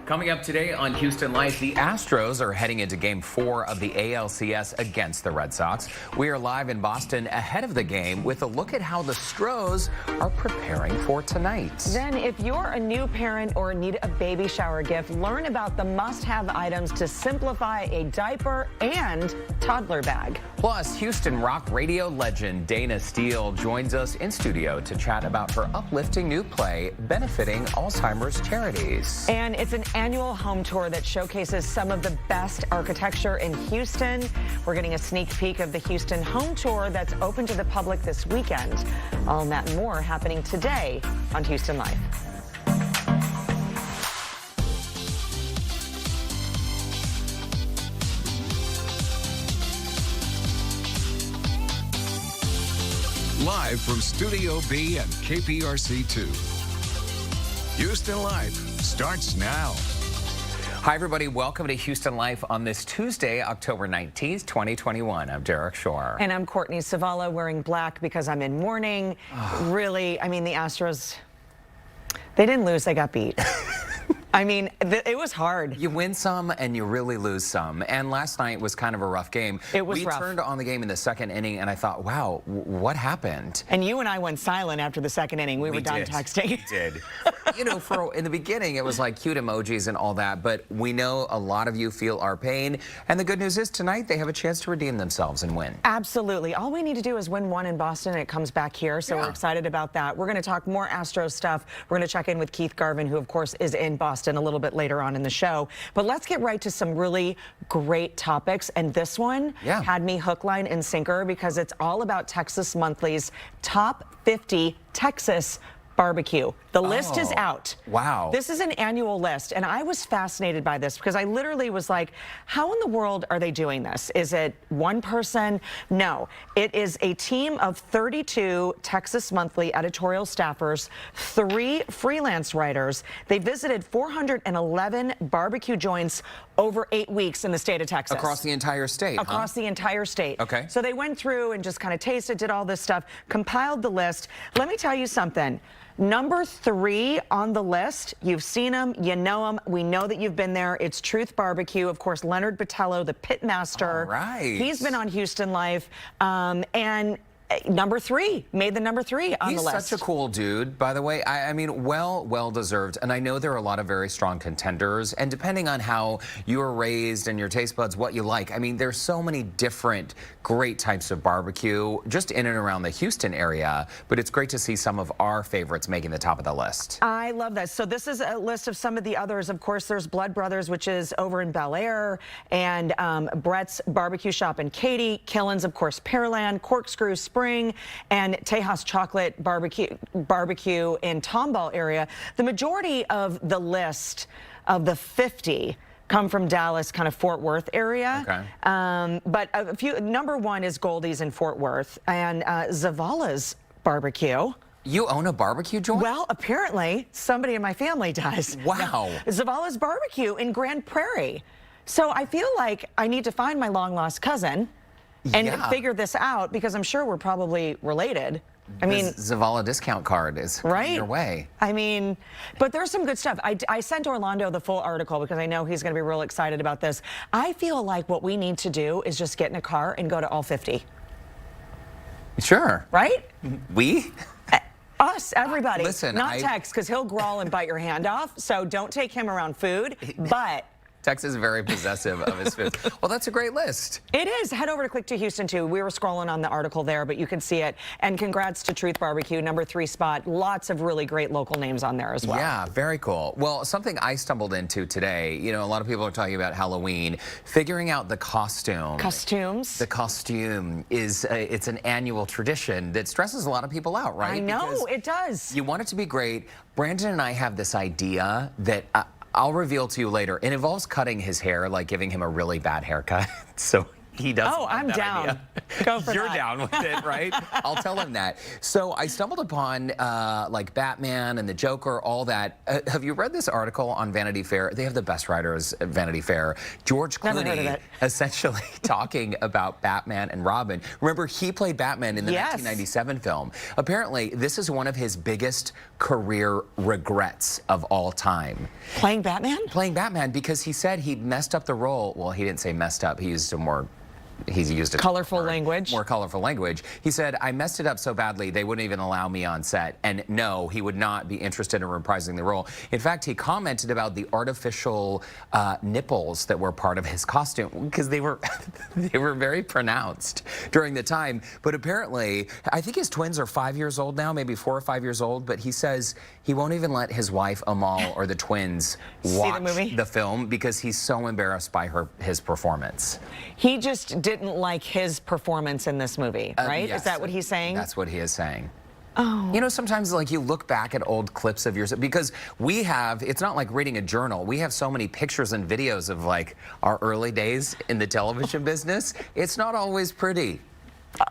Coming up today on Houston Life, the Astros are heading into Game 4 of the ALCS against the Red Sox. We are live in Boston ahead of the game with a look at how the Stros are preparing for tonight. Then, if you're a new parent or need a baby shower gift, learn about the must-have items to simplify a diaper and toddler bag. Plus, Houston rock radio legend Dana Steele joins us in studio to chat about her uplifting new play benefiting Alzheimer's charities. And it's an annual home tour that showcases some of the best architecture in Houston. We're getting a sneak peek of the Houston Home Tour that's open to the public this weekend. All that and more happening today on Houston Life. Live from Studio B and KPRC2. Houston Life starts now. Hi, everybody. Welcome to Houston Life on this Tuesday, October 19th, 2021. I'm Derek Shore. And I'm Courtney Savala, wearing black because I'm in mourning. Really, I mean, the Astros, they didn't lose, they got beat. I mean, it was hard. You win some and you really lose some. And last night was kind of a rough game. It was rough. We turned on the game in the second inning and I thought, wow, what happened? And you and I went silent after the second inning. We were done texting. We did. You know, in the beginning, it was like cute emojis and all that, but we know a lot of you feel our pain. And the good news is tonight they have a chance to redeem themselves and win. Absolutely. All we need to do is win one in Boston and it comes back here. So we're excited about that. We're going to talk more Astros stuff. We're going to check in with Keith Garvin, who of course is in Boston a little bit later on in the show. But let's get right to some really great topics. And this one had me hook, line, and sinker because it's all about Texas Monthly's top 50 Texas barbecue. The list is out. Wow. This is an annual list, and I was fascinated by this because I literally was like, how in the world are they doing this? Is it one person? No. It is a team of 32 Texas Monthly editorial staffers, 3 freelance writers. They visited 411 barbecue joints over 8 weeks in the state of Texas. Across the entire state, Across the entire state. Okay. So they went through and just kind of tasted, did all this stuff, compiled the list. Let me tell you something. Number 3 on the list, you've seen them, you know them, we know that you've been there. It's Truth Barbecue. Of course, Leonard Botello, the pit master. All right. He's been on Houston Life. And number 3, made the number 3 on the list. He's such a cool dude, by the way. I mean, well deserved. And I know there are a lot of very strong contenders. And depending on how you were raised and your taste buds, what you like, I mean, there's so many different great types of barbecue just in and around the Houston area. But it's great to see some of our favorites making the top of the list. I love this. So this is a list of some of the others. Of course, there's Blood Brothers, which is over in Bel Air, and Brett's Barbecue Shop in Katy, Killen's, of course, Pearland, Corkscrew Spring, and Tejas Chocolate Barbecue in Tomball area. The majority of the list of the 50 come from Dallas, kind of Fort Worth area. Okay. But a few. Number 1 is Goldie's in Fort Worth, and Zavala's Barbecue. You own a barbecue joint? Well, apparently somebody in my family does. Wow. Zavala's Barbecue in Grand Prairie. So I feel like I need to find my long lost cousin and figure this out because I'm sure we're probably related. I mean, Zavala discount card is coming your way. I mean, but there's some good stuff. I sent Orlando the full article because I know he's going to be real excited about this. I feel like what we need to do is just get in a car and go to all 50. Sure. Right? We? Us, everybody. Listen, not Tex, because he'll growl and bite your hand off. So don't take him around food. But Tex is very possessive of his food. Well, that's a great list. it is. Head over to Click to Houston, too. We were scrolling on the article there, but you can see it. And congrats to Truth Barbecue, number 3 spot. Lots of really great local names on there as well. Yeah, very cool. Well, something I stumbled into today, you know, a lot of people are talking about Halloween, figuring out the costume. Costumes. The costume is, it's an annual tradition that stresses a lot of people out, right? I know, Because it does. you want it to be great. Brandon and I have this idea that I'll reveal to you later. It involves cutting his hair, like giving him a really bad haircut. So he doesn't. Oh, love I'm that down. idea. Go for You're that. down with it, right? I'll tell him that. So I stumbled upon like Batman and the Joker, all that. Have you read this article on Vanity Fair? They have the best writers at Vanity Fair. George Never heard of Clooney it. essentially talking about Batman and Robin. Remember, he played Batman in the Yes. 1997 film. Apparently, this is one of his biggest career regrets of all time. Playing Batman? Playing Batman, because he said he messed up the role. Well, he didn't say messed up. He used a more Colorful language. More colorful language. He said, I messed it up so badly they wouldn't even allow me on set. And no, he would not be interested in reprising the role. In fact, he commented about the artificial nipples that were part of his costume because they were they were very pronounced during the time. But apparently, I think his twins are 5 years old now, maybe 4 or 5 years old. But he says he won't even let his wife Amal or the twins watch the film because he's so embarrassed by his performance. He just didn't like his performance in this movie, right? Yes, is that what he's saying? That's what he is saying. Oh. You know, sometimes like you look back at old clips of yours, because we have, it's not like reading a journal. We have so many pictures and videos of like our early days in the television business. It's not always pretty.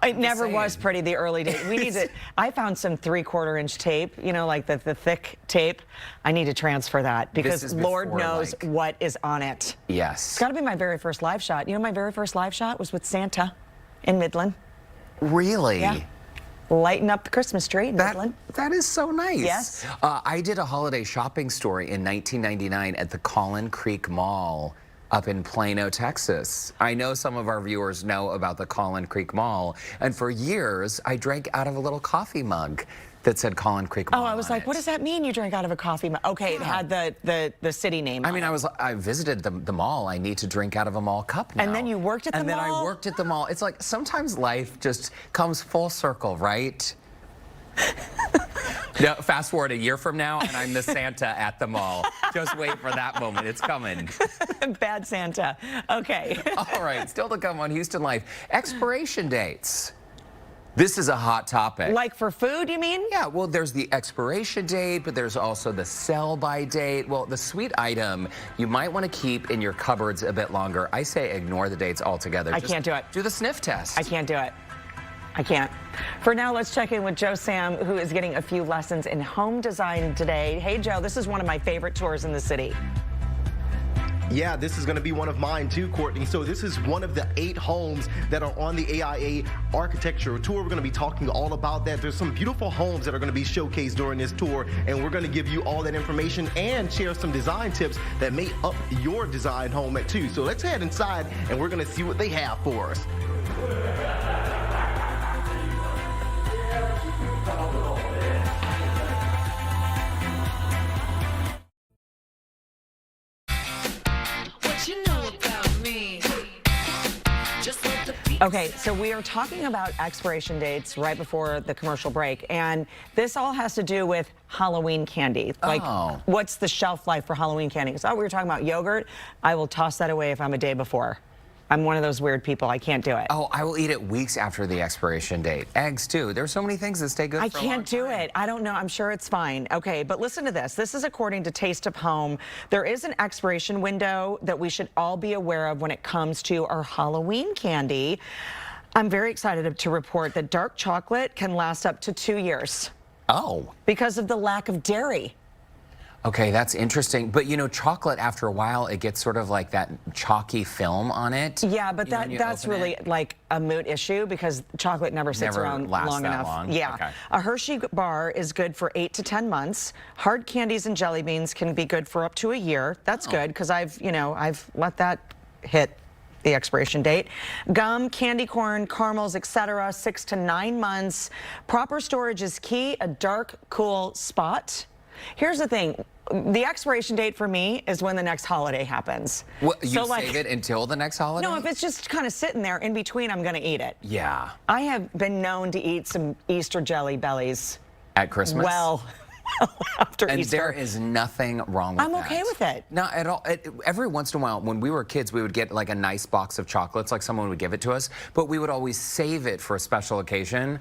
It never was pretty, the early days. We need to, I found some 3/4 inch tape, you know, like the thick tape. I need to transfer that because Lord knows what is on it. Yes. It's got to be my very first live shot. You know, my very first live shot was with Santa in Midland. Really? Yeah. Lighting up the Christmas tree in Midland. That is so nice. Yes. I did a holiday shopping story in 1999 at the Collin Creek Mall up in Plano, Texas. I know some of our viewers know about the Collin Creek Mall, and for years I drank out of a little coffee mug that said Collin Creek Mall. Oh, I was like, what does that mean? You drank out of a coffee mug? Okay, it had the city name. I mean, I visited the mall. I need to drink out of a mall cup now. And then you worked at the mall? And then I worked at the mall. It's like sometimes life just comes full circle, right? No, fast forward a year from now, and I'm the Santa at the mall. Just wait for that moment. It's coming. Bad Santa. Okay. All right, still to come on Houston Life. Expiration dates. This is a hot topic. Like for food, you mean? Yeah, well, there's the expiration date, but there's also the sell-by date. Well, the sweet item you might want to keep in your cupboards a bit longer. I say ignore the dates altogether. I can't do it. Do the sniff test. I can't do it. I can't. For now, let's check in with Joe Sam, who is getting a few lessons in home design today. Hey, Joe, this is one of my favorite tours in the city. Yeah, this is going to be one of mine too, Courtney. So this is one of the 8 homes that are on the AIA Architecture Tour. We're going to be talking all about that. There's some beautiful homes that are going to be showcased during this tour, and we're going to give you all that information and share some design tips that may up your design home at too. So let's head inside, and we're going to see what they have for us. Okay, so we are talking about expiration dates right before the commercial break, and this all has to do with Halloween candy. Like, what's the shelf life for Halloween candy? Because we were talking about yogurt. I will toss that away if I'm a day before. I'm one of those weird people. I can't do it. Oh, I will eat it weeks after the expiration date. Eggs, too. There's so many things that stay good for a long time. I can't do it. I don't know. I'm sure it's fine. Okay, but listen to this. This is according to Taste of Home. There is an expiration window that we should all be aware of when it comes to our Halloween candy. I'm very excited to report that dark chocolate can last up to 2 years. Oh. Because of the lack of dairy. Okay, that's interesting. But you know, chocolate, after a while, it gets sort of like that chalky film on it. Yeah, but that's really like a moot issue because chocolate never sits around long enough. Yeah. Okay. A Hershey bar is good for 8 to 10 months. Hard candies and jelly beans can be good for up to a year. That's good because I've let that hit the expiration date. Gum, candy corn, caramels, etc., 6 to 9 months. Proper storage is key. A dark, cool spot. Here's the thing. The expiration date for me is when the next holiday happens. Well, you save it until the next holiday? No, if it's just kind of sitting there in between, I'm going to eat it. Yeah. I have been known to eat some Easter jelly bellies. At Christmas? Well, after and Easter. there is nothing wrong with that. I'm okay with it. Not at all. Every once in a while, when we were kids, we would get like a nice box of chocolates, like someone would give it to us, but we would always save it for a special occasion.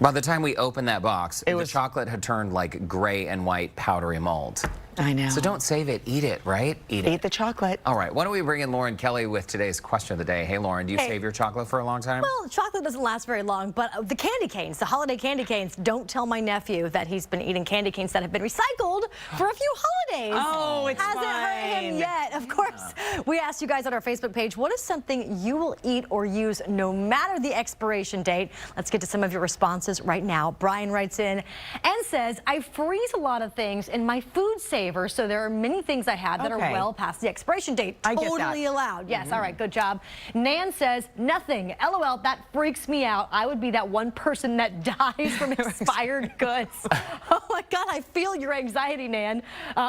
By the time we opened that box, the chocolate had turned like gray and white powdery mold. I know. So don't save it, eat it, right? Eat it. Eat the chocolate. All right, why don't we bring in Lauren Kelly with today's question of the day. Hey, Lauren, do you save your chocolate for a long time? Well, chocolate doesn't last very long, but the candy canes, the holiday candy canes, don't tell my nephew that he's been eating candy canes that have been recycled for a few holidays. Oh, it's Hasn't hurt him yet. Of course, we asked you guys on our Facebook page, what is something you will eat or use no matter the expiration date? Let's get to some of your responses right now. Brian writes in and says, I freeze a lot of things in my food saver, so there are many things I have that are well past the expiration date. I get Totally that. allowed. Yes, all right, good job. Nan says, nothing. LOL, that freaks me out. I would be that one person that dies from expired goods. Oh my God, I feel your anxiety, Nan.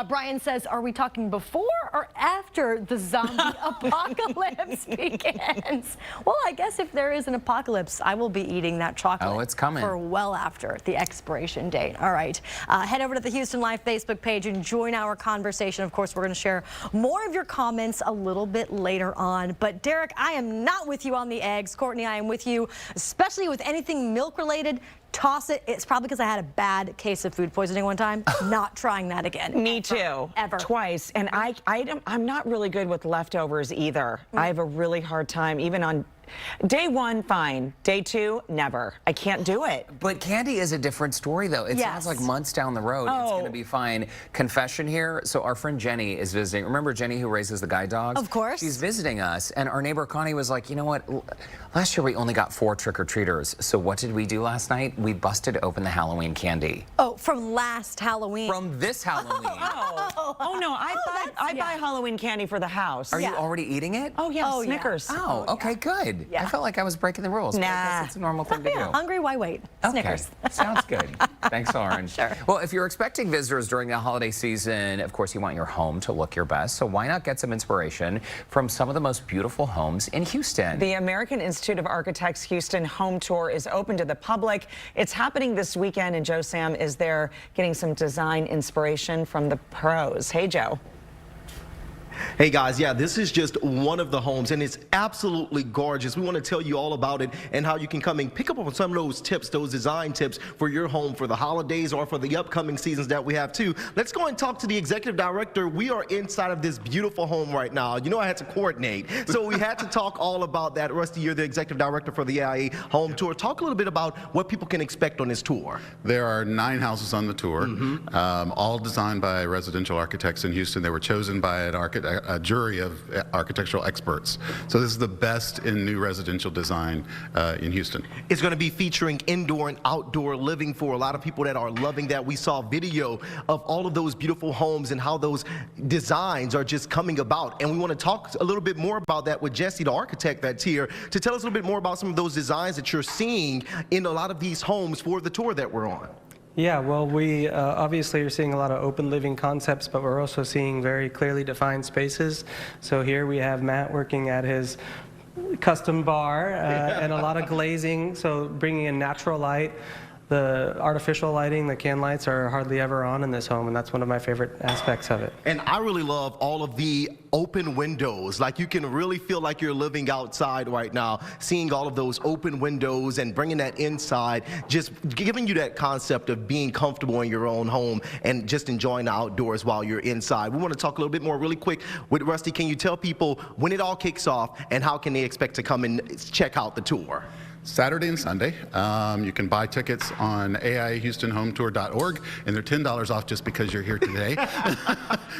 Brian says, are we talking before or after the zombie apocalypse begins? Well, I guess if there is an apocalypse, I will be eating that chocolate. Oh, it's coming. For well after the expiration date. All right. Head over to the Houston Life Facebook page and join our conversation. Of course, we're going to share more of your comments a little bit later on. But Derek, I am not with you on the eggs. Courtney, I am with you, especially with anything milk related. Toss it. It's probably because I had a bad case of food poisoning one time. Not trying that again. Me too. Ever. Twice. And I'm not really good with leftovers either. I have a really hard time, even on day one, fine. Day two, never. I can't do it. But candy is a different story, though. It sounds like months down the road, it's going to be fine. Confession here. So our friend Jenny is visiting. Remember Jenny who raises the guide dogs? Of course. She's visiting us, and our neighbor Connie was like, you know what? Last year we only got 4 trick-or-treaters. So what did we do last night? We busted open the Halloween candy. Oh, from last Halloween. From this Halloween. Oh no, I buy Halloween candy for the house. Are you already eating it? Oh yeah, Oh, yeah. Snickers. Oh, okay, good. Yeah. I felt like I was breaking the rules. But I Nah. guess it's a normal thing to do. Hungry, why wait? Snickers. Okay, sounds good. Thanks, Lauren. Sure. Well, if you're expecting visitors during the holiday season, of course, you want your home to look your best. So why not get some inspiration from some of the most beautiful homes in Houston? The American Institute of Architects Houston Home Tour is open to the public. It's happening this weekend, and Joe Sam is there getting some design inspiration from the pros. Hey, Joe. Hey guys, yeah, this is just one of the homes and it's absolutely gorgeous. We want to tell you all about it and how you can come and pick up on some of those tips, those design tips for your home for the holidays or for the upcoming seasons that we have too. Let's go and talk to the executive director. We are inside of this beautiful home right now. You know, I had to coordinate, so we had to talk all about that. Rusty, you're the executive director for the Aia Home Tour. Talk a little bit about what people can expect on this tour. There are 9 houses on the tour, all designed by residential architects in Houston. They were chosen by a jury of architectural experts. So this is the best in new residential design in Houston. It's going to be featuring indoor and outdoor living for a lot of people that are loving that. We saw video of all of those beautiful homes and how those designs are just coming about. And we want to talk a little bit more about that with Jesse, the architect that's here, to tell us a little bit more about some of those designs that you're seeing in a lot of these homes for the tour that we're on. Yeah, well, we obviously are seeing a lot of open living concepts, but we're also seeing very clearly defined spaces. So here we have Matt working at his custom bar and a lot of glazing, so bringing in natural light. The artificial lighting, the can lights are hardly ever on in this home, and that's one of my favorite aspects of it. And I really love all of the open windows. Like, you can really feel like you're living outside right now, seeing all of those open windows and bringing that inside, just giving you that concept of being comfortable in your own home and just enjoying the outdoors while you're inside. We want to talk a little bit more really quick with Rusty. Can you tell people when it all kicks off and how can they expect to come and check out the tour? Saturday and Sunday. You can buy tickets on aihoustonhometour.org, and they're $10 off just because you're here today.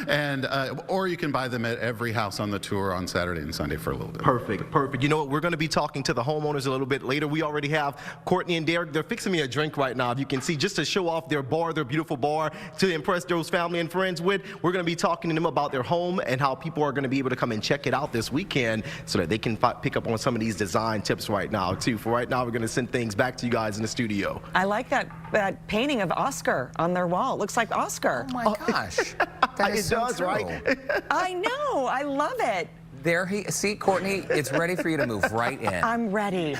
And or you can buy them at every house on the tour on Saturday and Sunday for a little bit. Perfect, perfect. You know what? We're going to be talking to the homeowners a little bit later. We already have Courtney and Derek. They're fixing me a drink right now, if you can see, just to show off their bar, their beautiful bar, to impress those family and friends with. We're going to be talking to them about their home and how people are going to be able to come and check it out this weekend so that they can pick up on some of these design tips right now, too. For right now, we're going to send things back to you guys in the studio. I like that painting of Oscar on their wall. It looks like Oscar. Oh my gosh. That is It does, true. right? I know. I love it. There he, see, Courtney, it's ready for you to move right in. I'm ready.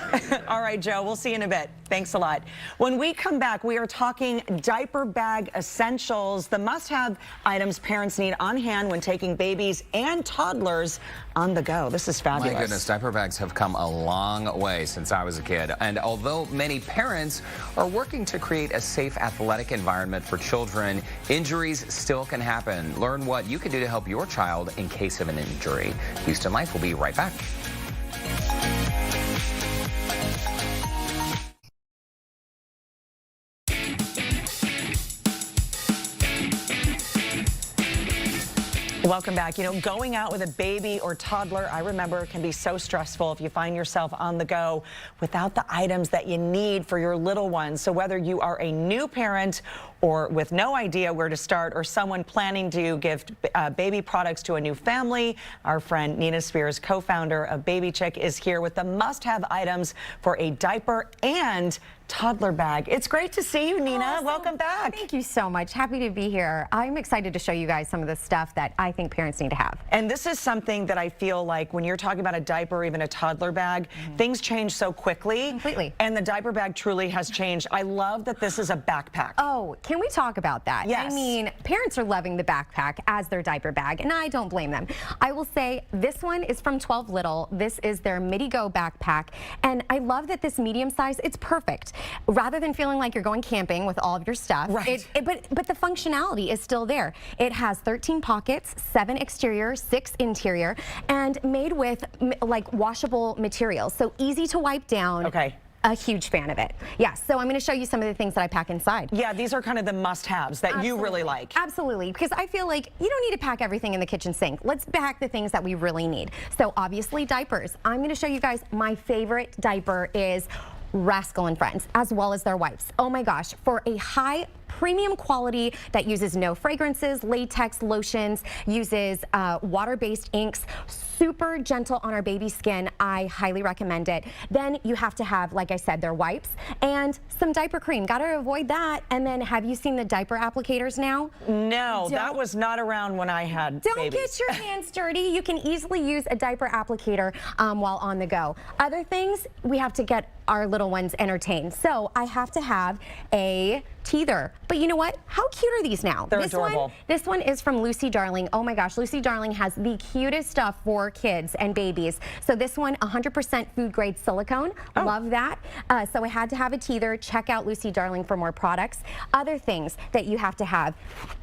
All right, Joe, we'll see you in a bit. Thanks a lot. When we come back, we are talking Diaper Bag Essentials, the must-have items parents need on hand when taking babies and toddlers on the go. This is fabulous. My goodness, diaper bags have come a long way since I was a kid. And although many parents are working to create a safe athletic environment for children, injuries still can happen. Learn what you can do to help your child in case of an injury. Houston Life will be right back. Welcome back. You know, going out with a baby or toddler, I remember, can be so stressful if you find yourself on the go without the items that you need for your little ones. So whether you are a new parent or with no idea where to start, or someone planning to give baby products to a new family, our friend Nina Spears, co-founder of Baby Chick, is here with the must-have items for a diaper and toddler bag. It's great to see you, Nina. Awesome. Welcome back. Thank you so much. Happy to be here. I'm excited to show you guys some of the stuff that I think parents need to have. And this is something that I feel like when you're talking about a diaper or even a toddler bag, things change so quickly. Completely. And the diaper bag truly has changed. I love that this is a backpack. Oh, can we talk about that? Yes. I mean, parents are loving the backpack as their diaper bag, and I don't blame them. I will say this one is from 12 Little. This is their Midi Go backpack, and I love that this medium size, it's perfect. Rather than feeling like you're going camping with all of your stuff, right. But the functionality is still there. It has 13 pockets, 7 exterior, 6 interior, and made with like washable materials, so easy to wipe down. Okay. A huge fan of it. Yes, so I'm going to show you some of the things that I pack inside. Yeah, these are kind of the must-haves that you really like. Absolutely, because I feel like you don't need to pack everything in the kitchen sink. Let's pack the things that we really need. So obviously diapers. I'm going to show you guys my favorite diaper is Rascal & Friends, as well as their wipes. Oh my gosh, for a high premium quality that uses no fragrances, latex, lotions, uses water-based inks, super gentle on our baby skin. I highly recommend it. Then you have to have, like I said, their wipes and some diaper cream. Got to avoid that. And then have you seen the diaper applicators now? No, that was not around when I had Don't babies. get your hands dirty. You can easily use a diaper applicator while on the go. Other things, we have to get our little ones entertained. So I have to have a teether. But you know what? How cute are these now? They're adorable. This one is from Lucy Darling. Oh my gosh, Lucy Darling has the cutest stuff for kids and babies. So this one, 100% food grade silicone. Love that. So I had to have a teether. Check out Lucy Darling for more products. Other things that you have to have.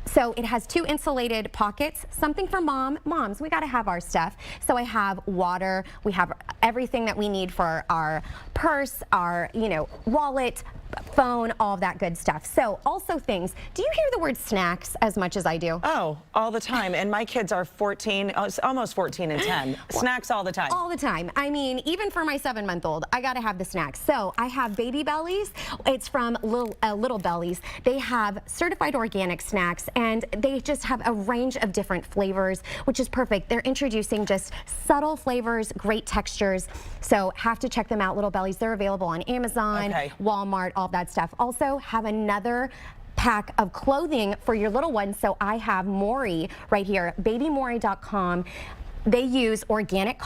So it has 2 insulated pockets, something for moms. We got to have our stuff. So I have water. We have everything that we need for our purse, our, wallet, phone, all of that good stuff. So also things, do you hear the word snacks as much as I do? Oh, all the time. And my kids are 14, almost 14 and 10. Snacks all the time. All the time. I mean, even for my 7-month-old, I got to have the snacks. So I have Baby Bellies. It's from Little Bellies. They have certified organic snacks, and they just have a range of different flavors, which is perfect. They're introducing just subtle flavors, great textures. So have to check them out, Little Bellies. They're available on Amazon, Walmart, all that stuff. Also have another pack of clothing for your little ones. So I have Maury right here, babymaury.com. They use organic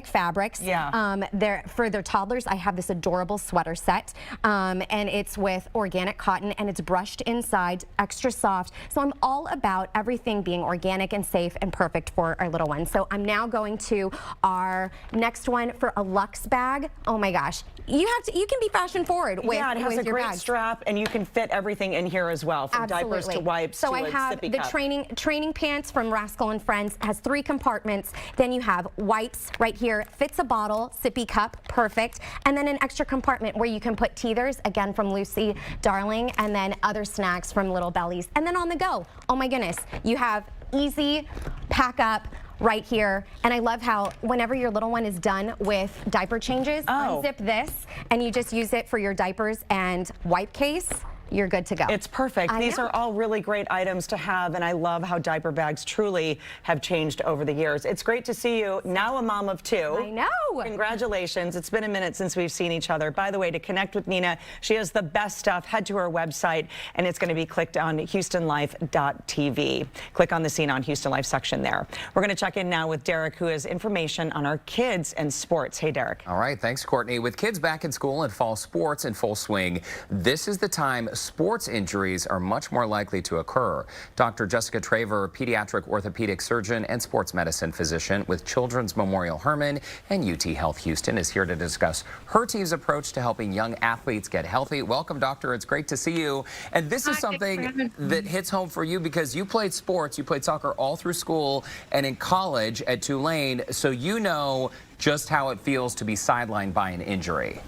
fabrics. Yeah. For their toddlers, I have this adorable sweater set, and it's with organic cotton, and it's brushed inside, extra soft. So I'm all about everything being organic and safe and perfect for our little ones. So I'm now going to our next one for a Luxe bag. Oh my gosh. You can be fashion forward with it has a great bags. strap, and you can fit everything in here as well, from diapers to wipes so to I have sippy the cup. training pants from Rascal & Friends, has 3 compartments. Then you have wipes right here, fits a bottle, sippy cup, perfect. And then an extra compartment where you can put teethers, again from Lucy Darling, and then other snacks from Little Bellies. And then on the go, oh my goodness, you have easy pack up right here. And I love how whenever your little one is done with diaper changes, unzip this and you just use it for your diapers and wipe case. you're good to go. It's perfect. These are all really great items to have, and I love how diaper bags truly have changed over the years. It's great to see you, now a mom of 2. I know. Congratulations. It's been a minute since we've seen each other. By the way, to connect with Nina, she has the best stuff. Head to her website, and it's going to be clicked on HoustonLife.tv. Click on the Scene on Houston Life section there. We're going to check in now with Derek, who has information on our kids and sports. Hey, Derek. All right. Thanks, Courtney. With kids back in school and fall sports in full swing, this is the time sports injuries are much more likely to occur. Dr. Jessica Traver, pediatric orthopedic surgeon and sports medicine physician with Children's Memorial Hermann and UT Health Houston, is here to discuss her team's approach to helping young athletes get healthy. Welcome, doctor. It's great to see you. And this is something that hits home for you because you played sports. You played soccer all through school and in college at Tulane, so you know just how it feels to be sidelined by an injury.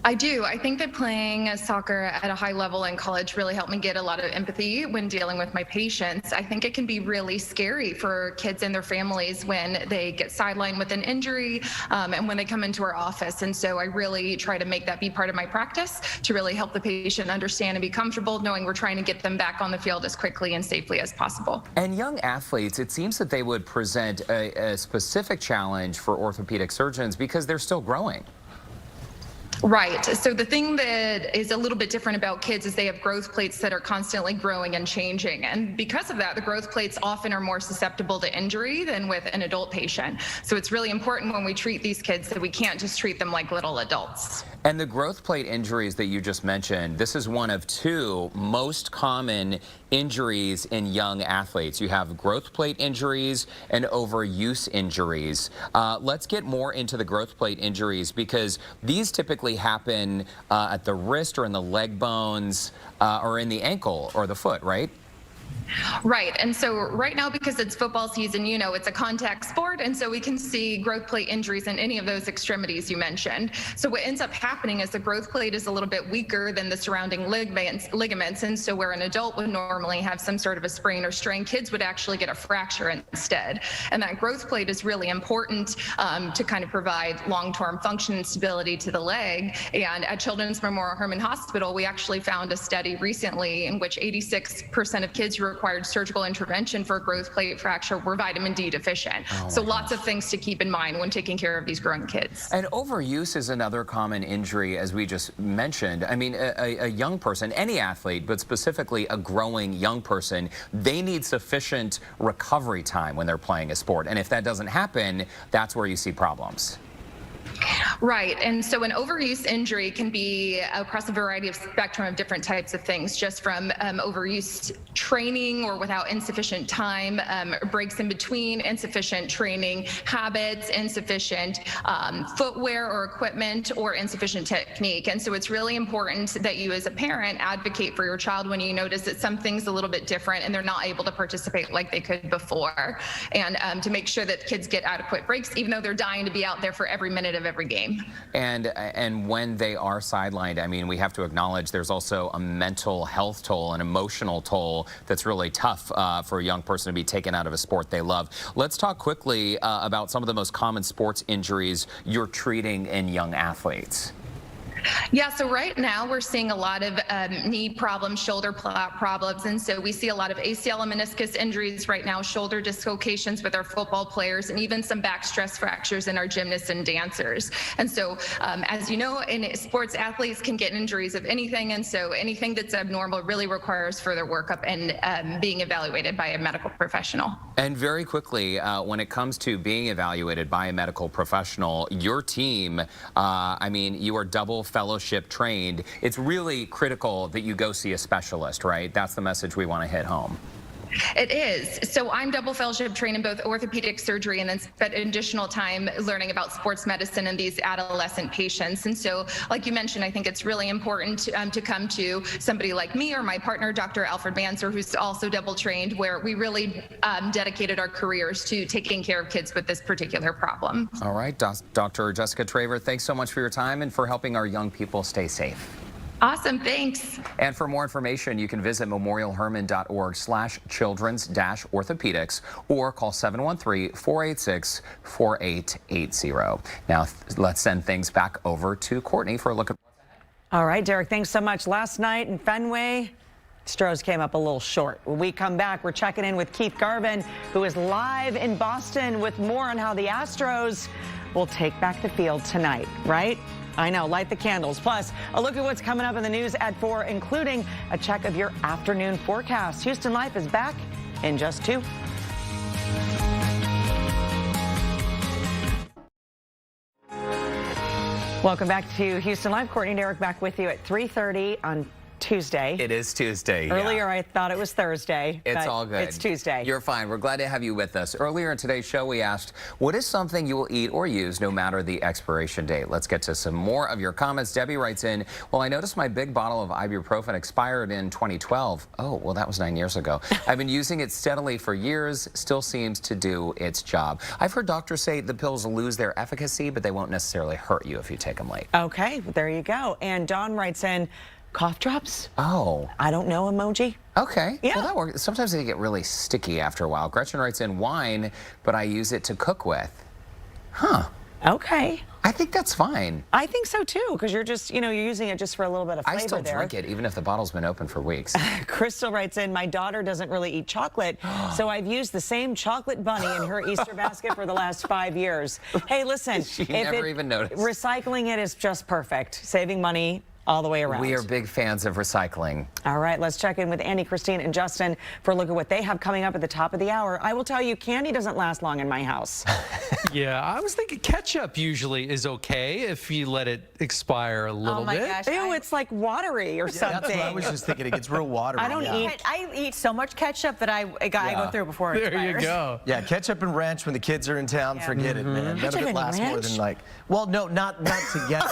I do. I think that playing soccer at a high level in college really helped me get a lot of empathy when dealing with my patients. I think it can be really scary for kids and their families when they get sidelined with an injury and when they come into our office. And so I really try to make that be part of my practice to really help the patient understand and be comfortable knowing we're trying to get them back on the field as quickly and safely as possible. And young athletes, it seems that they would present a specific challenge for orthopedic surgeons because they're still growing. Right. So the thing that is a little bit different about kids is they have growth plates that are constantly growing and changing. And because of that, the growth plates often are more susceptible to injury than with an adult patient. So it's really important when we treat these kids that we can't just treat them like little adults. And the growth plate injuries that you just mentioned, this is one of 2 most common injuries in young athletes. You have growth plate injuries and overuse injuries. Let's get more into the growth plate injuries because these typically happen at the wrist or in the leg bones or in the ankle or the foot, right? Right. And so right now, because it's football season, you know, it's a contact sport. And so we can see growth plate injuries in any of those extremities you mentioned. So what ends up happening is the growth plate is a little bit weaker than the surrounding ligaments. And so where an adult would normally have some sort of a sprain or strain, kids would actually get a fracture instead. And that growth plate is really important to kind of provide long-term function and stability to the leg. And at Children's Memorial Hermann Hospital, we actually found a study recently in which 86% of kids who required surgical intervention for a growth plate fracture were vitamin D deficient. So lots of things to keep in mind when taking care of these growing kids. And overuse is another common injury, as we just mentioned. I mean, a young person, any athlete, but specifically a growing young person, they need sufficient recovery time when they're playing a sport. And if that doesn't happen, that's where you see problems. Right. And so an overuse injury can be across a variety of spectrum of different types of things, just from overuse training or without insufficient time, breaks in between, insufficient training habits, insufficient footwear or equipment, or insufficient technique. And so it's really important that you as a parent advocate for your child when you notice that something's a little bit different and they're not able to participate like they could before. And to make sure that kids get adequate breaks, even though they're dying to be out there for every minute of every game. And when they are sidelined, I mean, we have to acknowledge there's also a mental health toll, an emotional toll that's really tough for a young person to be taken out of a sport they love. Let's talk quickly about some of the most common sports injuries you're treating in young athletes. Yeah, so right now we're seeing a lot of knee problems, shoulder problems, and so we see a lot of ACL and meniscus injuries right now, shoulder dislocations with our football players, and even some back stress fractures in our gymnasts and dancers. And so, as you know, in sports, athletes can get injuries of anything, and so anything that's abnormal really requires further workup and being evaluated by a medical professional. And very quickly, when it comes to being evaluated by a medical professional, your team, I mean, you are double fellowship trained. It's really critical that you go see a specialist, right? That's the message we want to hit home. It is. So I'm double fellowship trained in both orthopedic surgery and then spent additional time learning about sports medicine and these adolescent patients. And so, like you mentioned, I think it's really important to come to somebody like me or my partner, Dr. Alfred Manser, who's also double trained, where we really dedicated our careers to taking care of kids with this particular problem. All right, Dr. Jessica Traver, thanks so much for your time and for helping our young people stay safe. Awesome, thanks. And for more information, you can visit memorialhermann.org/children's-orthopedics or call 713-486-4880. Now, let's send things back over to Courtney for a look at what's ahead. All right, Derek, thanks so much. Last night in Fenway, Astros came up a little short. When we come back, we're checking in with Keith Garvin, who is live in Boston with more on how the Astros will take back the field tonight, right? I know, light the candles. Plus, a look at what's coming up in the news at 4, including a check of your afternoon forecast. Houston Life is back in just 2. Welcome back to Houston Live. Courtney and Eric back with you at 3:30 on Tuesday. It is Tuesday. Earlier, I thought it was Thursday. It's but all good. It's Tuesday. You're fine. We're glad to have you with us. Earlier in today's show, we asked, what is something you will eat or use no matter the expiration date? Let's get to some more of your comments. Debbie writes in, well, I noticed my big bottle of ibuprofen expired in 2012. Oh, well, that was 9 years ago. I've been using it steadily for years, still seems to do its job. I've heard doctors say the pills lose their efficacy, but they won't necessarily hurt you if you take them late. Okay, there you go. And Dawn writes in, cough drops? Oh. I don't know emoji. Okay. Yeah. Well, that works. Sometimes they get really sticky after a while. Gretchen writes in wine, but I use it to cook with. Huh. Okay. I think that's fine. I think so too, because you're just, you're using it just for a little bit of flavor I still there. drink it, even if the bottle's been open for weeks. Crystal writes in, my daughter doesn't really eat chocolate, so I've used the same chocolate bunny in her Easter basket for the last 5 years. Hey, listen. She never even noticed. Recycling it is just perfect. Saving money all the way around. We are big fans of recycling. All right, let's check in with Andy, Christine, and Justin for a look at what they have coming up at the top of the hour. I will tell you, candy doesn't last long in my house. Yeah, I was thinking ketchup usually is okay if you let it expire a little bit. Gosh, ew, it's like watery or something. That's what I was just thinking. It gets real watery. I eat so much ketchup that I go through before it There you expires. go. Yeah, ketchup and ranch when the kids are in town, forget it, man. None of it lasts more than well, no, not together.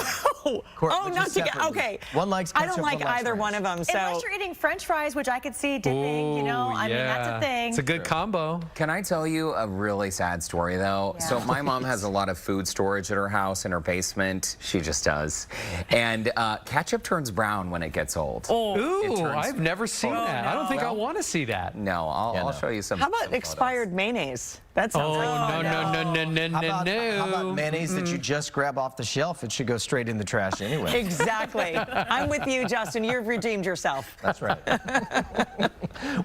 Not together. Okay. One likes ketchup, I don't like either one of them. So unless you're eating French fries, which I could see dipping, I mean, that's a thing. It's a good combo. Can I tell you a really sad story, though? Yeah. So my mom has a lot of food storage at her house in her basement. She just does. And ketchup turns brown when it gets old. Ooh, I've never seen that. no. I don't think I want to see that. No, I'll show you some. how about some expired mayonnaise? That sounds like How about mayonnaise that you just grab off the shelf? It should go straight in the trash anyway. Exactly. I'm with you, Justin. You've redeemed yourself. That's right.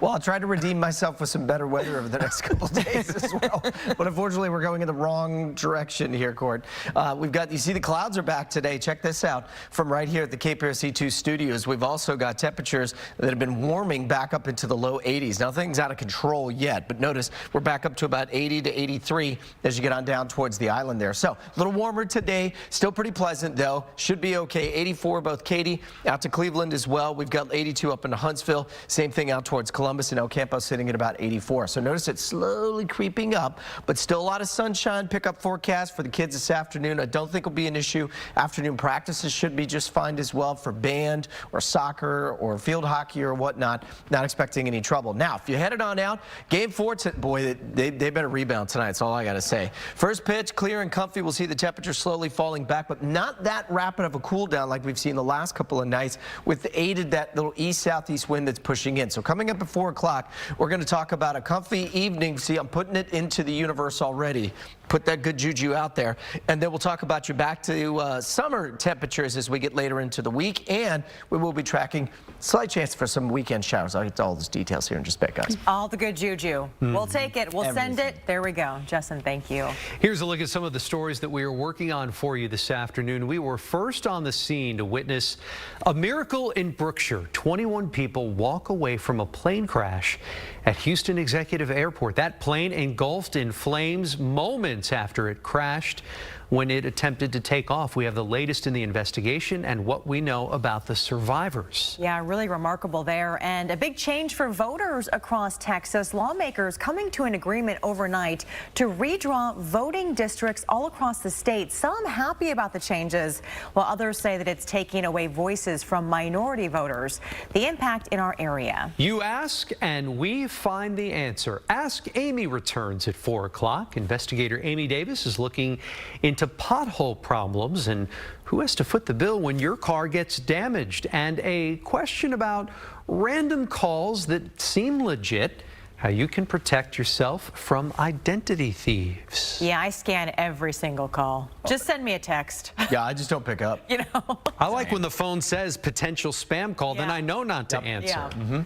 Well, I'll try to redeem myself with some better weather over the next couple of days as well. But unfortunately, we're going in the wrong direction here, Court. You see the clouds are back today. Check this out. From right here at the KPRC2 studios, we've also got temperatures that have been warming back up into the low 80s. Now, things out of control yet, but notice we're back up to about 80 to 83 as you get on down towards the island there. So a little warmer today, still pretty pleasant though. Should be okay. 84 both Katy out to Cleveland as well. We've got 82 up into Huntsville. Same thing out towards Columbus and El Campo sitting at about 84. So notice it's slowly creeping up, but still a lot of sunshine. Pickup forecast for the kids this afternoon. I don't think will be an issue. Afternoon practices should be just fine as well for band or soccer or field hockey or whatnot. Not expecting any trouble. Now, if you headed on out, game 4, boy, they better rebound tonight. That's all I got to say. First pitch, clear and comfy. We'll see the temperature slowly falling back, but not that rapid of a cool down like we've seen the last couple of nights with that little east-southeast wind that's pushing in. So coming up at 4 o'clock, we're going to talk about a comfy evening. See, I'm putting it into the universe already. Put that good juju out there. And then we'll talk about you back to summer temperatures as we get later into the week. And we will be tracking slight chance for some weekend showers. I'll get to all those details here in just a bit, guys. All the good juju. We'll take it. We'll send it. There we go. Justin, thank you. Here's a look at some of the stories that we are working on for you this afternoon. We were first on the scene to witness a miracle in Brookshire. 21 people walk away from a plane crash at Houston Executive Airport. That plane engulfed in flames moments after it crashed when it attempted to take off. We have the latest in the investigation and what we know about the survivors. Yeah, really remarkable there. And a big change for voters across Texas. Lawmakers coming to an agreement overnight to redraw voting districts all across the state. Some happy about the changes, while others say that it's taking away voices from minority voters. The impact in our area. You ask and we find the answer. Ask Amy returns at 4 o'clock. Investigator Amy Davis is looking into pothole problems and who has to foot the bill when your car gets damaged, and a question about random calls that seem legit how you can protect yourself from identity thieves. Yeah, I scan every single call. Just send me a text. Yeah, I just don't pick up. You know? I like when the phone says potential spam call, then I know not to answer. Yeah.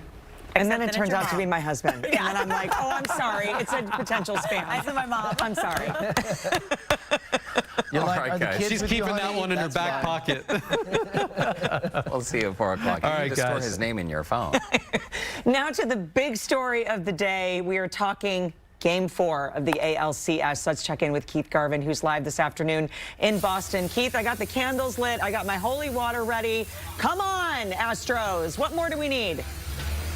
And then it turns out to be my husband. And then I'm like, oh, I'm sorry. It's a potential spam. I said my mom. I'm sorry. You're like, right, are the guys. kids She's with you, keeping that honey? one in her That's back fine. pocket. We'll see you at 4 o'clock. You All need right, to store guys. his name in your phone. Now to the big story of the day. We are talking Game 4 of the ALCS. So let's check in with Keith Garvin, who's live this afternoon in Boston. Keith, I got the candles lit. I got my holy water ready. Come on, Astros. What more do we need?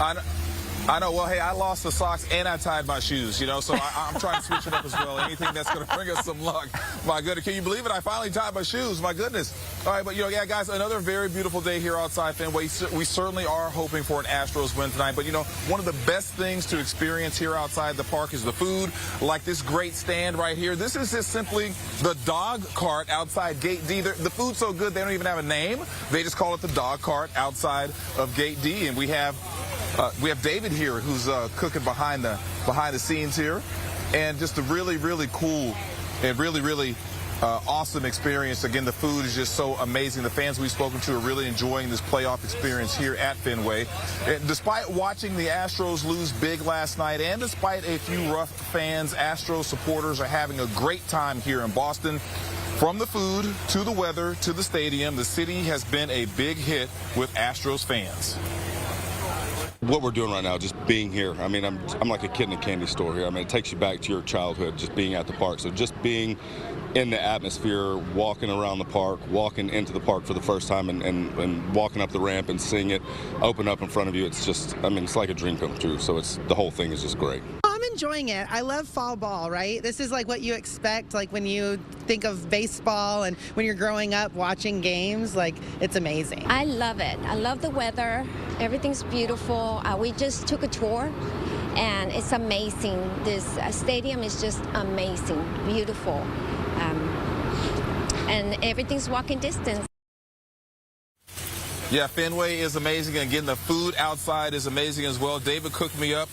I know. Well, hey, I lost the socks and I tied my shoes, you know, so I'm trying to switch it up as well. Anything that's going to bring us some luck. My goodness. Can you believe it? I finally tied my shoes. My goodness. All right. But, you know, yeah, guys, another very beautiful day here outside Fenway. We certainly are hoping for an Astros win tonight. But, you know, one of the best things to experience here outside the park is the food, like this great stand right here. This is just simply the dog cart outside Gate D. The food's so good they don't even have a name. They just call it the dog cart outside of Gate D. And we have David here who's cooking behind the scenes here, and just a really, really cool and really awesome experience. Again, the food is just so amazing. The fans we've spoken to are really enjoying this playoff experience here at Fenway. And despite watching the Astros lose big last night, and despite a few rough fans, Astros supporters are having a great time here in Boston. From the food to the weather to the stadium, the city has been a big hit with Astros fans. What we're doing right now, just being here. I mean, I'm like a kid in a candy store here. I mean, it takes you back to your childhood, just being at the park. So just being in the atmosphere, walking around the park, walking into the park for the first time, and walking up the ramp and seeing it open up in front of you, it's just, I mean, it's like a dream come true. So the whole thing is just great. I'm enjoying it. I love fall ball, right? This is like what you expect, like when you think of baseball and when you're growing up watching games, like it's amazing. I love it. I love the weather. Everything's beautiful. We just took a tour and it's amazing. This stadium is just amazing, beautiful. And everything's walking distance. Yeah, Fenway is amazing. And again, the food outside is amazing as well. David cooked me up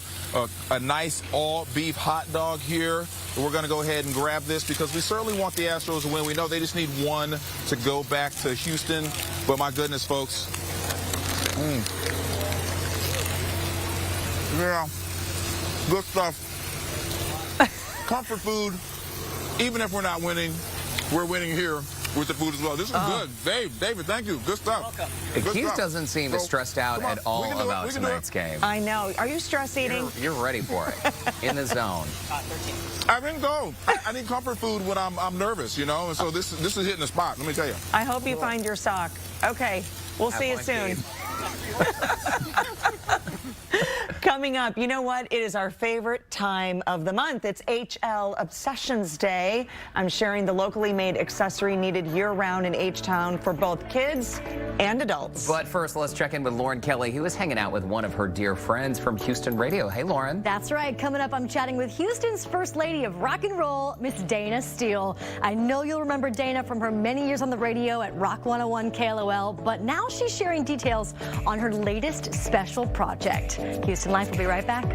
a nice all-beef hot dog here. We're going to go ahead and grab this because we certainly want the Astros to win. We know they just need one to go back to Houston. But my goodness, folks. Yeah, good stuff. Comfort food. Even if we're not winning, we're winning here with the food as well. This is good. David, thank you. Good stuff. Keith doesn't seem as stressed out at all about tonight's game. I know. Are you stress eating? You're ready for it. In the zone. 13. I think so. I need comfort food when I'm nervous, you know, and so this is hitting the spot, let me tell you. I hope you find your sock. Okay, we'll see you soon. Coming up, you know what? It is our favorite time of the month. It's HL Obsessions Day. I'm sharing the locally made accessory needed year-round in H-Town for both kids and adults. But first, let's check in with Lauren Kelly, who is hanging out with one of her dear friends from Houston Radio. Hey, Lauren. That's right. Coming up, I'm chatting with Houston's First Lady of Rock and Roll, Miss Dana Steele. I know you'll remember Dana from her many years on the radio at Rock 101 KLOL, but now she's sharing details on her latest special project. Houston Life will be right back.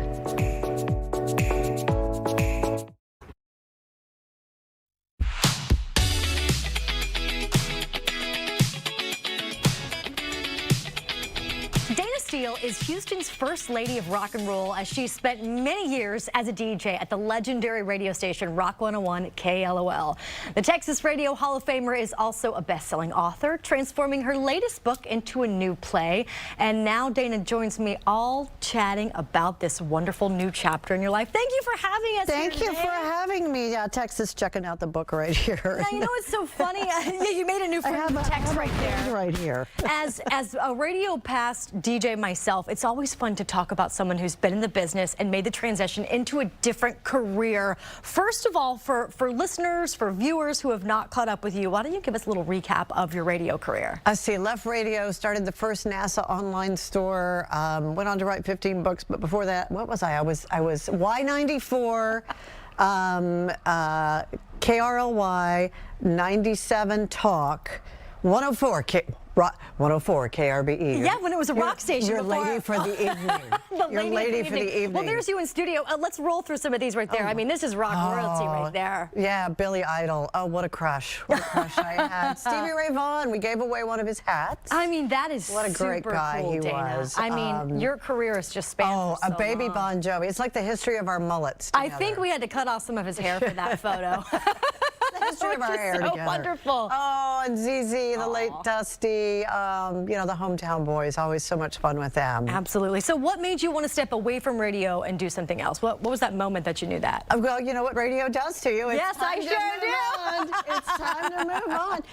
Dana Steele is Houston's First Lady of Rock and Roll, as she spent many years as a DJ at the legendary radio station Rock 101 KLOL. The Texas Radio Hall of Famer is also a best-selling author, transforming her latest book into a new play. And now Dana joins me, all chatting about this wonderful new chapter in your life. Thank you for having us. Thank you for having me. Texas, checking out the book right here. Now, you know what's so funny? You made a new friend text right there. Right here. As a radio past DJ myself, it's always fun to talk about someone who's been in the business and made the transition into a different career. First of all, for listeners, for viewers who have not caught up with you, why don't you give us a little recap of your radio career? I see. Left radio, started the first NASA online store, went on to write 15 books, but before that, what was I? I was Y94, KRLY, 97 Talk, 104 KRBE. Yeah, when it was a rock station. Your before. lady for the evening. Your lady for the evening. Well, there's you in studio. Let's roll through some of these right there. I mean, this is rock royalty right there. Yeah, Billy Idol. Oh, what a crush. What a crush I had. Stevie Ray Vaughan. We gave away one of his hats. I mean, that is what a great super guy cool, he Dana. was. I mean, your career is just spanned for so a baby long. Bon Jovi. It's like the history of our mullets together. I think we had to cut off some of his hair for that photo. The history of our hair so together. Wonderful. Oh, and ZZ, the late Dusty, you know, the hometown boys. Always so much fun with them. Absolutely. So what made you want to step away from radio and do something else? What was that moment that you knew that? Well, you know what radio does to you. It's Yes, I time to sure move on. It's time to move on.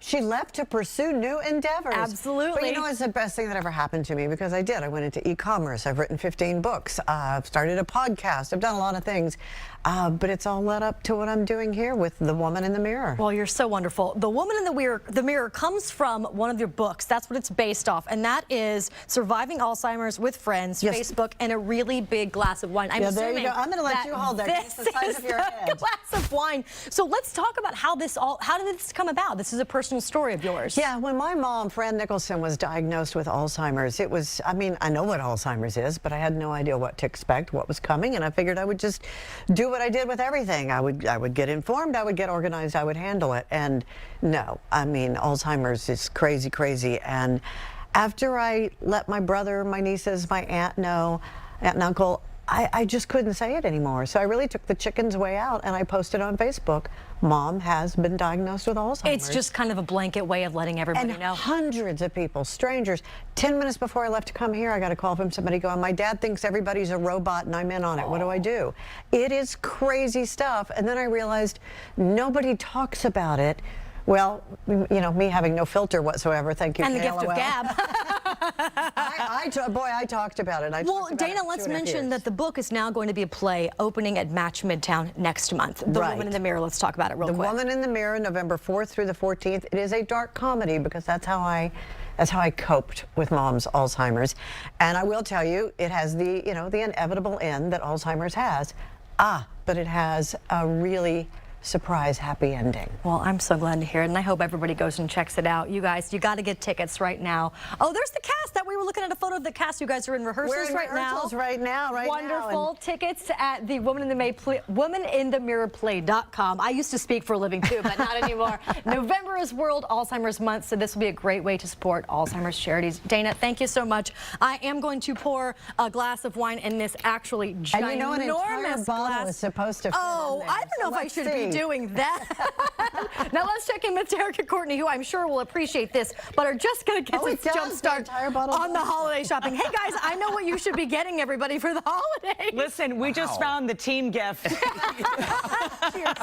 She left to pursue new endeavors. Absolutely. But you know, it's the best thing that ever happened to me because I did. I went into e-commerce. I've written 15 books. I've started a podcast. I've done a lot of things. But it's all led up to what I'm doing here with The Woman in the Mirror. Well, you're so wonderful. The Woman in the Mirror comes from one of your books. That's what it's based off, and that is Surviving Alzheimer's with Friends, Facebook, and a really big glass of wine. I'm there you go. I'm going to let you hold that. It's the size of your head. A glass of wine. So let's talk about how did this come about? This is a personal story of yours. Yeah, when my mom, Fran Nicholson, was diagnosed with Alzheimer's, it was, I mean, I know what Alzheimer's is, but I had no idea what to expect, what was coming, and I figured I would just do what I did with everything. I would get informed, I would get organized, I would handle it. And no, I mean, Alzheimer's is crazy, crazy. And after I let my brother, my nieces, my aunt and uncle, I just couldn't say it anymore. So I really took the chicken's way out and I posted on Facebook, Mom has been diagnosed with Alzheimer's. It's just kind of a blanket way of letting everybody and know. Hundreds of people, strangers. 10 minutes before I left to come here, I got a call from somebody going, my dad thinks everybody's a robot and I'm in on it. What do I do? It is crazy stuff. And then I realized nobody talks about it. Well, you know, me having no filter whatsoever, thank you. And the gift of gab. I talked about it. Well, Dana, let's mention that the book is now going to be a play opening at Match Midtown next month. The Woman in the Mirror. Let's talk about it real quick. The Woman in the Mirror, November 4th through the 14th. It is a dark comedy because that's how I coped with Mom's Alzheimer's. And I will tell you, it has the, you know, the inevitable end that Alzheimer's has. But it has a really surprise happy ending. Well, I'm so glad to hear it, and I hope everybody goes and checks it out. You guys, you got to get tickets right now. Oh, there's the cast that we were looking at a photo of the cast. You guys are in rehearsals right now. right now. Wonderful. Tickets at the womaninthemirrorplay.com. I used to speak for a living too, but not anymore. November is World Alzheimer's Month, so this will be a great way to support Alzheimer's charities. Dana, thank you so much. I am going to pour a glass of wine in this actually ginormous and you know, an entire bottle is supposed to fit in there. I don't know if I should be doing that. Now let's check in with Derek and Courtney, who I'm sure will appreciate this, but are just going to get this jump start on the holiday shopping. Hey guys, I know what you should be getting everybody for the holidays. Listen, we just found the team gift. Cheers,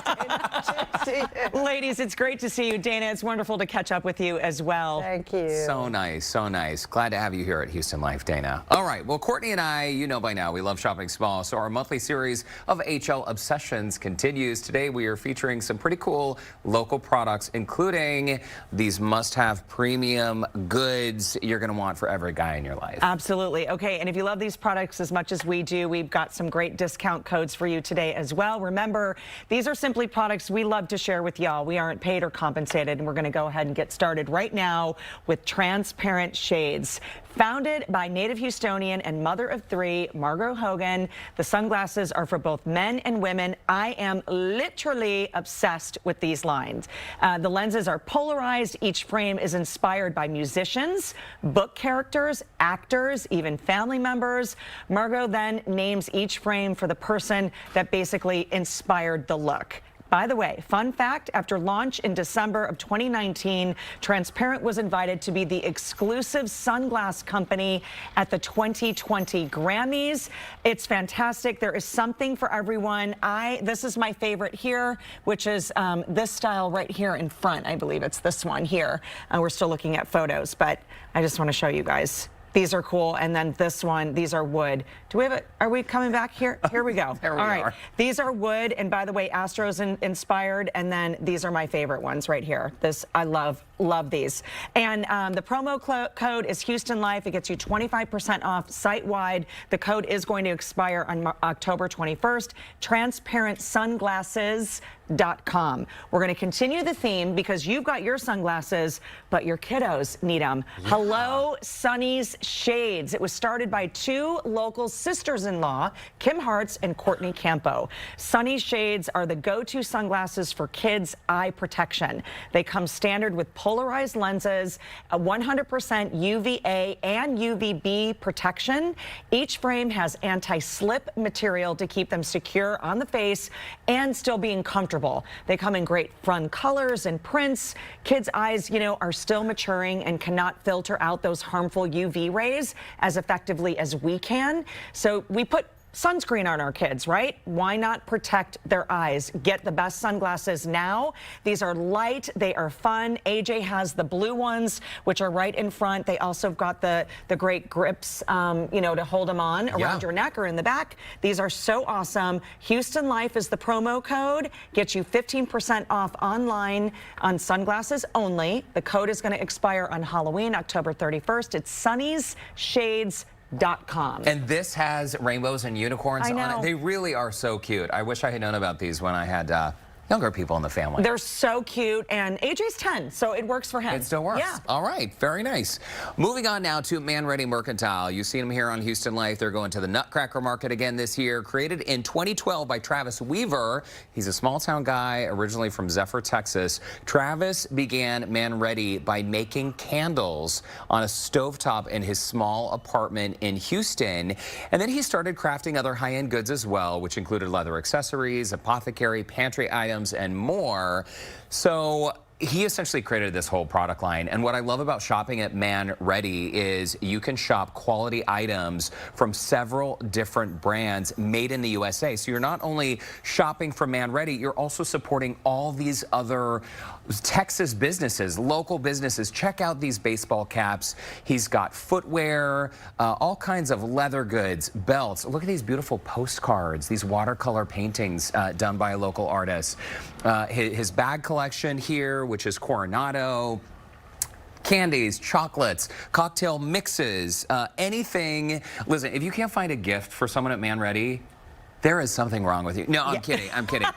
Dana. Ladies, it's great to see you. Dana, it's wonderful to catch up with you as well. Thank you. So nice, so nice. Glad to have you here at Houston Life, Dana. All right, well, Courtney and I, you know by now, we love shopping small, so our monthly series of HL Obsessions continues. Today, we are featuring some pretty cool local products, including these must-have premium goods you're going to want for every guy in your life. Absolutely. Okay, and if you love these products as much as we do, we've got some great discount codes for you today as well. Remember, these are simply products we love to share with y'all. We aren't paid or compensated, and we're going to go ahead and get started right now with transparent shades. Founded by native Houstonian and mother of three, Margot Hogan, the sunglasses are for both men and women. I am literally obsessed with these lines. The lenses are polarized. Each frame is inspired by musicians, book characters, actors, even family members. Margot then names each frame for the person that basically inspired the look. By the way, fun fact, after launch in December of 2019, Transparent was invited to be the exclusive sunglass company at the 2020 Grammys. It's fantastic. There is something for everyone. This is my favorite here, which is this style right here in front. I believe it's this one here. We're still looking at photos, but I just want to show you guys. These are cool. And then this one, these are wood. Do we have are we coming back here? Here we go. There we All right. are. These are wood. And by the way, Astros inspired. And then these are my favorite ones right here. This, I love these. And the promo code is Houston Life. It gets you 25% off site-wide. The code is going to expire on October 21st. TransparentSunglasses.com. We're going to continue the theme because you've got your sunglasses, but your kiddos need them. Yeah. Hello, Sunny's Shades. It was started by two local sisters-in-law, Kim Hartz and Courtney Campo. Sunny's Shades are the go-to sunglasses for kids' eye protection. They come standard with polarized lenses, a 100% UVA and UVB protection. Each frame has anti-slip material to keep them secure on the face and still being comfortable. They come in great fun colors and prints. Kids' eyes, you know, are still maturing and cannot filter out those harmful UV rays as effectively as we can. So we put sunscreen on our kids, right? Why not protect their eyes? Get the best sunglasses now. These are light, they are fun. AJ has the blue ones, which are right in front. They also have got the great grips, you know, to hold them on around your neck or in the back. These are so awesome. Houston Life is the promo code. Gets you 15% off online on sunglasses only. The code is going to expire on Halloween, October 31st. It's sunnyshades.com. And this has rainbows and unicorns on it. They really are so cute. I wish I had known about these when I had younger people in the family. They're so cute, and AJ's 10, so it works for him. It still works. Yeah. All right, very nice. Moving on now to Man Ready Mercantile. You've seen them here on Houston Life. They're going to the Nutcracker Market again this year. Created in 2012 by Travis Weaver. He's a small-town guy originally from Zephyr, Texas. Travis began Man Ready by making candles on a stovetop in his small apartment in Houston. And then he started crafting other high-end goods as well, which included leather accessories, apothecary, pantry items, and more. So he essentially created this whole product line. And what I love about shopping at Man Ready is you can shop quality items from several different brands made in the USA. So you're not only shopping from Man Ready, you're also supporting all these other Texas businesses, local businesses. Check out these baseball caps. He's got footwear, all kinds of leather goods, belts. Look at these beautiful postcards, these watercolor paintings done by a local artist. His bag collection here, which is Coronado, candies, chocolates, cocktail mixes, anything. Listen, if you can't find a gift for someone at Man Ready, there is something wrong with you. No, I'm kidding. I'm kidding.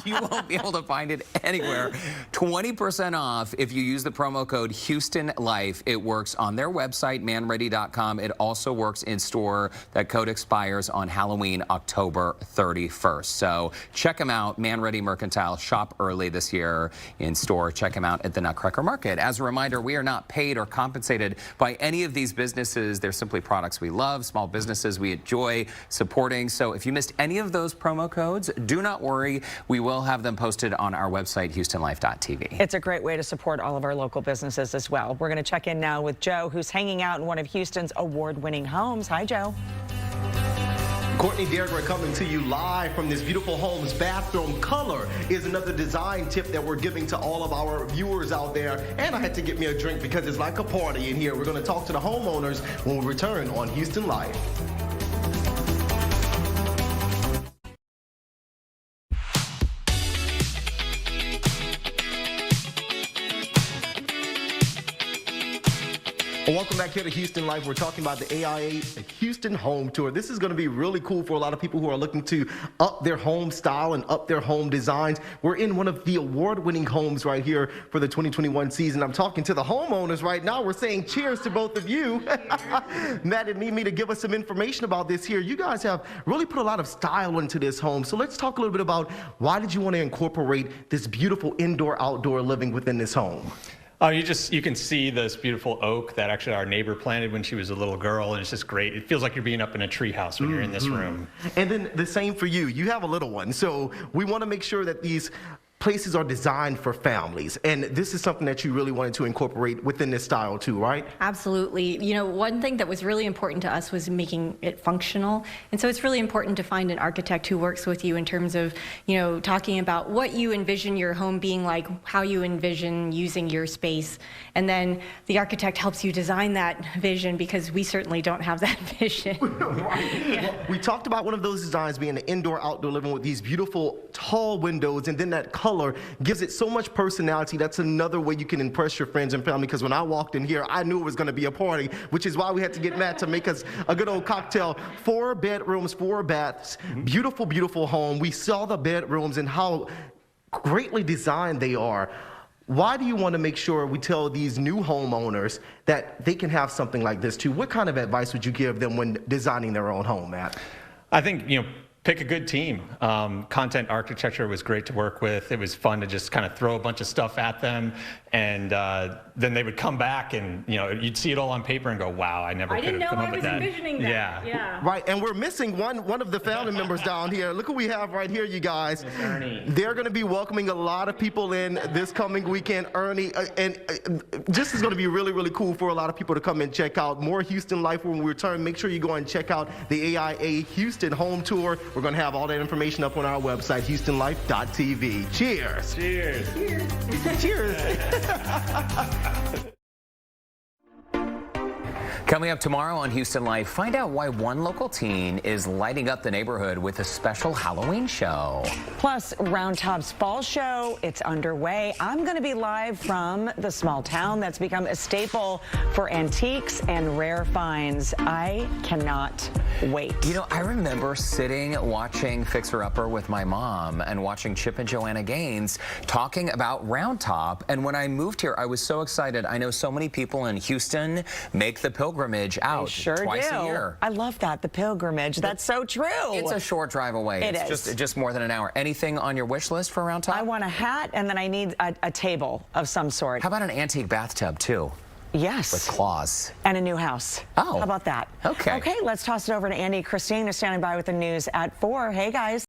You won't be able to find it anywhere. 20% off if you use the promo code Houston Life. It works on their website, manready.com. It also works in store. That code expires on Halloween, October 31st. So check them out, Man Ready Mercantile. Shop early this year in store. Check them out at the Nutcracker Market. As a reminder, we are not paid or compensated by any of these businesses. They're simply products we love, small businesses we enjoy supporting. So if you missed any of those promo codes, do not worry. We will have them posted on our website, HoustonLife.tv. It's a great way to support all of our local businesses as well. We're going to check in now with Joe, who's hanging out in one of Houston's award-winning homes. Hi, Joe. Courtney, Derek, we're coming to you live from this beautiful home's bathroom. Color is another design tip that we're giving to all of our viewers out there. And I had to get me a drink because it's like a party in here. We're going to talk to the homeowners when we return on Houston Life. Welcome back here to Houston Life. We're talking about the Aia Houston Home Tour. This is going to be really cool for a lot of people who are looking to up their home style and up their home designs. We're in one of the award-winning homes right here for the 2021 season. I'm talking to the homeowners right now. We're saying cheers to both of you. Matt and Mimi to give us some information about this here. You guys have really put a lot of style into this home. So let's talk a little bit about why did you want to incorporate this beautiful indoor-outdoor living within this home? Oh, you can see this beautiful oak that actually our neighbor planted when she was a little girl, and it's just great. It feels like you're being up in a tree house when you're in this room. And then the same for you. You have a little one, so we want to make sure that these places are designed for families, and this is something that you really wanted to incorporate within this style too, right? Absolutely. You know, one thing that was really important to us was making it functional, and so it's really important to find an architect who works with you in terms of, you know, talking about what you envision your home being like, how you envision using your space, and then the architect helps you design that vision, because we certainly don't have that vision. Well, we talked about one of those designs being an indoor-outdoor living with these beautiful tall windows, and then that color gives it so much personality. That's another way you can impress your friends and family, because when I walked in here, I knew it was going to be a party, which is why we had to get Matt to make us a good old cocktail. 4 bedrooms, 4 baths, beautiful, beautiful home. We saw the bedrooms and how greatly designed they are. Why do you want to make sure we tell these new homeowners that they can have something like this too? What kind of advice would you give them when designing their own home, Matt? I think, you know, pick a good team. Content architecture was great to work with. It was fun to just kind of throw a bunch of stuff at them, and then they would come back and, you know, you'd see it all on paper and go, wow, I never could have come up with that. I didn't know I was envisioning that. Yeah. Right, and we're missing one of the family members down here. Look who we have right here, you guys. Ernie. They're going to be welcoming a lot of people in this coming weekend. Ernie, and this is going to be really, really cool for a lot of people to come and check out. More Houston Life when we return. Make sure you go and check out the AIA Houston Home Tour. We're going to have all that information up on our website, HoustonLife.tv. Cheers. Cheers. Cheers. Coming up tomorrow on Houston Life, find out why one local teen is lighting up the neighborhood with a special Halloween show. Plus, Round Top's fall show, it's underway. I'm going to be live from the small town that's become a staple for antiques and rare finds. I cannot wait. You know, I remember sitting watching Fixer Upper with my mom and watching Chip and Joanna Gaines talking about Round Top. And when I moved here, I was so excited. I know so many people in Houston make the pilgrimage out twice a year. I love that, the pilgrimage. That's so true. It's a short drive away. It's just more than an hour. Anything on your wish list for Round Top? I want a hat, and then I need a table of some sort. How about an antique bathtub, too? Yes. With claws. And a new house. Oh. How about that? Okay. Okay, let's toss it over to Andy. Christine is standing by with the news at 4. Hey, guys.